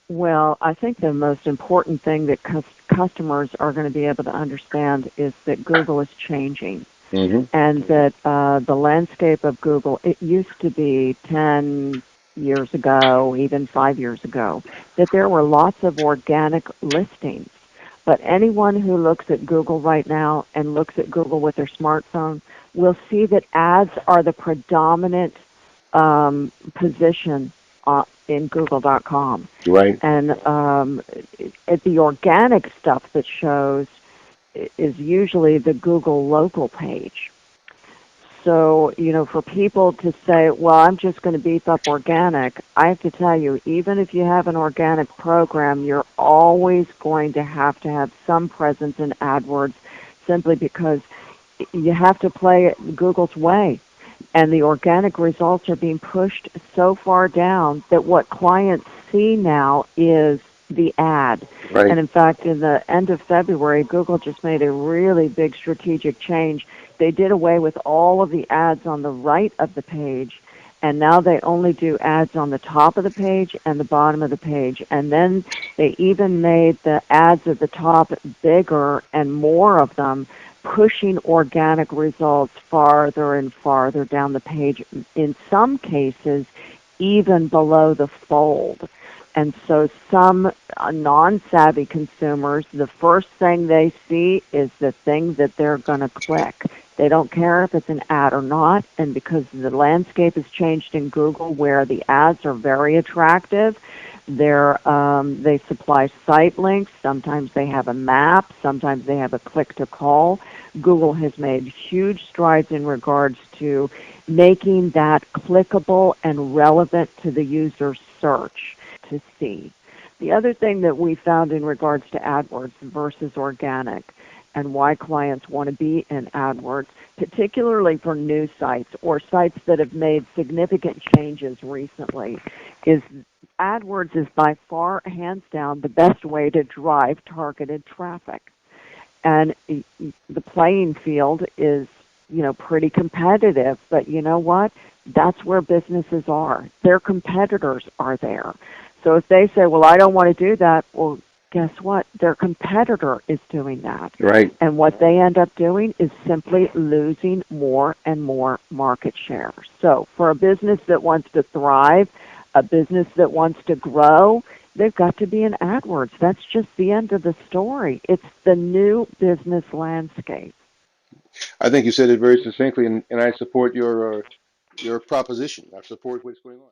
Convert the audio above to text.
Well, I think the most important thing that customers are going to be able to understand is that Google is changing, Hmm. and that the landscape of Google, it used to be 10 years ago, even 5 years ago, that there were lots of organic listings. But anyone who looks at Google right now and looks at Google with their smartphone will see that ads are the predominant position in Google.com. Right. And the organic stuff that shows is usually the Google local page. So, for people to say, well, I'm just going to beef up organic, I have to tell you, even if you have an organic program, you're always going to have some presence in AdWords simply because you have to play it Google's way. And the organic results are being pushed so far down that what clients see now is the ad. Right. And in fact, in the end of February, Google just made a really big strategic change. They did away with all of the ads on the right of the page, and now they only do ads on the top of the page and the bottom of the page. And then they even made the ads at the top bigger and more of them, pushing organic results farther and farther down the page, in some cases, even below the fold. And so some non-savvy consumers, the first thing they see is the thing that they're going to click. They don't care if it's an ad or not, and because the landscape has changed in Google where the ads are very attractive, they supply site links. Sometimes they have a map. Sometimes they have a click-to-call. Google has made huge strides in regards to making that clickable and relevant to the user's search to see. The other thing that we found in regards to AdWords versus organic and why clients want to be in AdWords, particularly for new sites or sites that have made significant changes recently, is AdWords is by far, hands down, the best way to drive targeted traffic. And the playing field is, pretty competitive, but you know what? That's where businesses are. Their competitors are there. So if they say, well, I don't want to do that, well, guess what? Their competitor is doing that. Right. And what they end up doing is simply losing more and more market share. So for a business that wants to thrive, a business that wants to grow, they've got to be in AdWords. That's just the end of the story. It's the new business landscape. I think you said it very succinctly, and I support your proposition. I support what's going on.